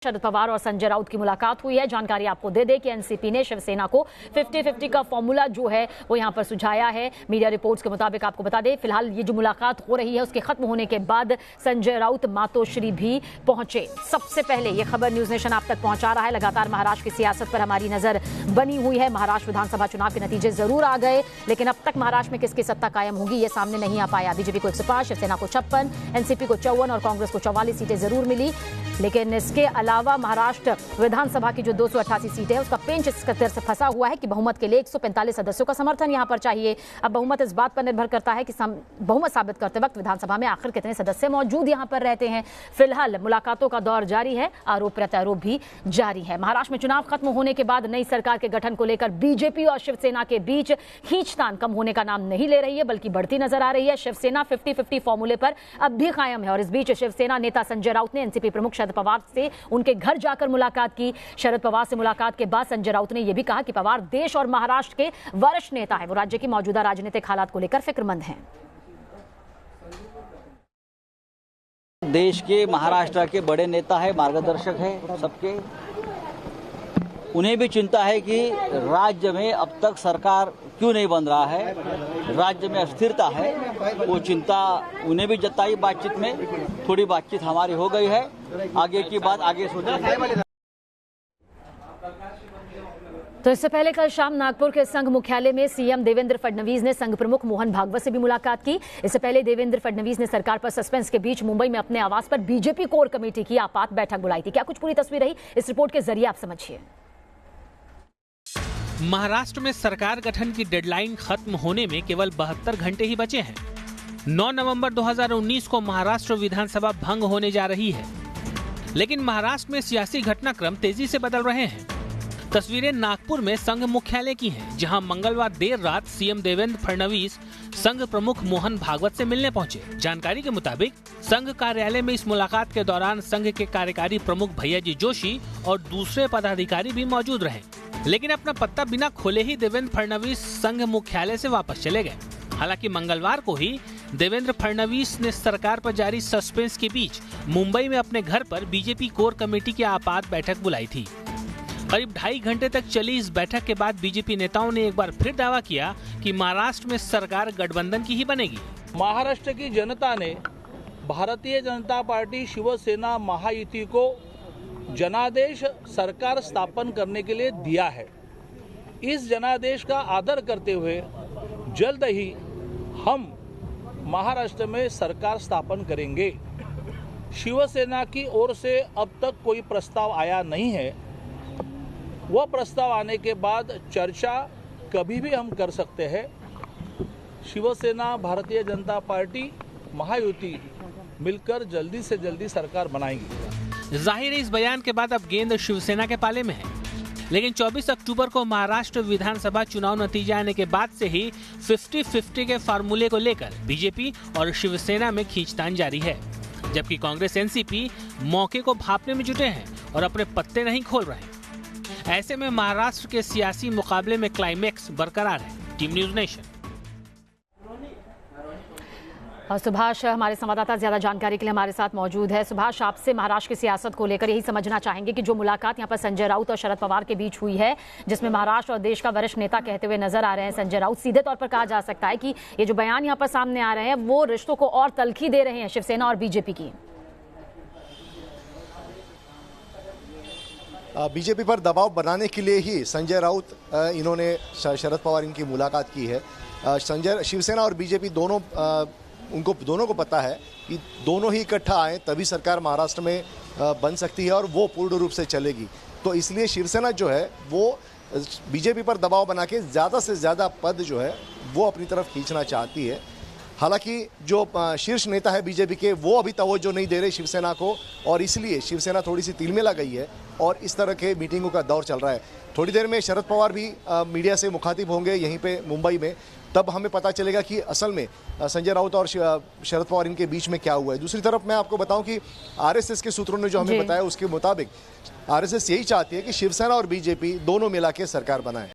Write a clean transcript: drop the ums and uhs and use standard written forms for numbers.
शरद पवार और संजय राउत की मुलाकात हुई है। जानकारी आपको दे दें कि एनसीपी ने शिवसेना को 50-50 का फॉर्मूला जो है वो यहां पर सुझाया है। मीडिया रिपोर्ट्स के मुताबिक आपको बता दें, फिलहाल ये जो मुलाकात हो रही है उसके खत्म होने के बाद संजय राउत मातोश्री भी पहुंचे। सबसे पहले ये खबर न्यूज नेशन आप तक पहुंचा रहा है। लगातार महाराष्ट्र की सियासत पर हमारी नजर बनी हुई है। महाराष्ट्र विधानसभा चुनाव के नतीजे जरूर आ गए, लेकिन अब तक महाराष्ट्र में किसकी सत्ता कायम होगी ये सामने नहीं आ पाया। बीजेपी को 105, शिवसेना को 56, एनसीपी को 54 और कांग्रेस को 44 सीटें जरूर मिली, लेकिन इसके अलावा महाराष्ट्र विधानसभा की जो 288 सीटें हैं उसका पेंच इस कदर से फंसा हुआ है कि बहुमत के लिए 145 सदस्यों का समर्थन यहां पर चाहिए। अब बहुमत इस बात पर निर्भर करता है कि बहुमत साबित करते वक्त विधानसभा में आखिर कितने सदस्य मौजूद यहां पर रहते हैं। फिलहाल मुलाकातों का दौर जारी है, आरोप प्रत्यारोप भी जारी है। महाराष्ट्र में चुनाव खत्म होने के बाद नई सरकार के गठन को लेकर बीजेपी और शिवसेना के बीच खींचतान कम होने का नाम नहीं ले रही है, बल्कि बढ़ती नजर आ रही है। शिवसेना 50-50 फॉर्मूले पर अब भी कायम है और इस बीच शिवसेना नेता संजय राउत ने एनसीपी प्रमुख शरद पवार से उनके घर जाकर मुलाकात की। शरद पवार से मुलाकात के बाद संजय राउत ने यह भी कहा कि पवार देश और महाराष्ट्र के वरिष्ठ नेता है, वो राज्य की मौजूदा राजनीतिक हालात को लेकर फिक्रमंद हैं। देश के महाराष्ट्र के बड़े नेता है, मार्गदर्शक है सबके। उन्हें भी चिंता है कि राज्य में अब तक सरकार क्यों नहीं बन रहा है, राज्य में अस्थिरता है। वो चिंता उन्हें भी जताई बातचीत में। थोड़ी बातचीत हमारी हो गई है, आगे की बात आगे सोचेंगे। तो इससे पहले कल शाम नागपुर के संघ मुख्यालय में सीएम देवेंद्र फडणवीस ने संघ प्रमुख मोहन भागवत से भी मुलाकात की। इससे पहले देवेंद्र फडणवीस ने सरकार पर सस्पेंस के बीच मुंबई में अपने आवास पर बीजेपी कोर कमेटी की आपात बैठक बुलाई थी। क्या कुछ पूरी तस्वीर रही, इस रिपोर्ट के जरिए आप समझिए। महाराष्ट्र में सरकार गठन की डेडलाइन खत्म होने में केवल 72 घंटे ही बचे हैं। 9 नवंबर 2019 को महाराष्ट्र विधानसभा भंग होने जा रही है, लेकिन महाराष्ट्र में सियासी घटनाक्रम तेजी से बदल रहे हैं। तस्वीरें नागपुर में संघ मुख्यालय की हैं, जहां मंगलवार देर रात सीएम देवेंद्र फडणवीस संघ प्रमुख मोहन भागवत से मिलने पहुंचे। जानकारी के मुताबिक संघ कार्यालय में इस मुलाकात के दौरान संघ के कार्यकारी प्रमुख भैयाजी जोशी और दूसरे पदाधिकारी भी मौजूद रहे, लेकिन अपना पत्ता बिना खोले ही देवेंद्र फडणवीस संघ मुख्यालय से वापस चले गए। हालांकि मंगलवार को ही देवेंद्र फडणवीस ने सरकार पर जारी सस्पेंस के बीच मुंबई में अपने घर पर बीजेपी कोर कमेटी की आपात बैठक बुलाई थी। करीब 2.5 घंटे तक चली इस बैठक के बाद बीजेपी नेताओं ने एक बार फिर दावा किया कि महाराष्ट्र में सरकार गठबंधन की ही बनेगी। महाराष्ट्र की जनता ने भारतीय जनता पार्टी शिवसेना महायुति को जनादेश सरकार स्थापन करने के लिए दिया है। इस जनादेश का आदर करते हुए जल्द ही हम महाराष्ट्र में सरकार स्थापन करेंगे। शिवसेना की ओर से अब तक कोई प्रस्ताव आया नहीं है। वह प्रस्ताव आने के बाद चर्चा कभी भी हम कर सकते हैं। शिवसेना भारतीय जनता पार्टी महायुति मिलकर जल्दी से जल्दी सरकार बनाएगी। जाहिर है इस बयान के बाद अब गेंद शिवसेना के पाले में है, लेकिन 24 अक्टूबर को महाराष्ट्र विधानसभा चुनाव नतीजे आने के बाद से ही 50-50 के फार्मूले को लेकर बीजेपी और शिवसेना में खींचतान जारी है, जबकि कांग्रेस एनसीपी मौके को भांपने में जुटे हैं और अपने पत्ते नहीं खोल रहे। ऐसे में महाराष्ट्र के सियासी मुकाबले में क्लाइमेक्स बरकरार है। Team news nation. और सुभाष हमारे संवाददाता ज्यादा जानकारी के लिए हमारे साथ मौजूद है। सुभाष, आपसे महाराष्ट्र की सियासत को लेकर यही समझना चाहेंगे कि जो मुलाकात यहाँ पर संजय राउत और शरद पवार के बीच हुई है, जिसमें महाराष्ट्र और देश का वरिष्ठ नेता कहते हुए नजर आ रहे हैं संजय राउत, सीधे तौर पर कहा जा सकता है कि ये जो बयान यहाँ पर सामने आ रहे हैं वो रिश्तों को और तल्खी दे रहे हैं शिवसेना और बीजेपी की। बीजेपी पर दबाव बनाने के लिए ही संजय राउत इन्होंने शरद पवार इनकी मुलाकात की है। शिवसेना और बीजेपी दोनों को पता है कि दोनों ही इकट्ठा आए तभी सरकार महाराष्ट्र में बन सकती है और वो पूर्ण रूप से चलेगी। तो इसलिए शिवसेना जो है वो बीजेपी पर दबाव बना के ज़्यादा से ज़्यादा पद जो है वो अपनी तरफ खींचना चाहती है। हालांकि जो शीर्ष नेता है बीजेपी के वो अभी तवज्जो नहीं दे रहे शिवसेना को, और इसलिए शिवसेना थोड़ी सी तिलमिला गई है और इस तरह के मीटिंगों का दौर चल रहा है। थोड़ी देर में शरद पवार भी मीडिया से मुखातिब होंगे यहीं पे मुंबई में, तब हमें पता चलेगा कि असल में संजय राउत और शरद पवार इनके बीच में क्या हुआ है। दूसरी तरफ मैं आपको बताऊं कि आरएसएस के सूत्रों ने जो हमें बताया उसके मुताबिक आरएसएस यही चाहती है कि शिवसेना और बीजेपी दोनों मिला के सरकार बनाए।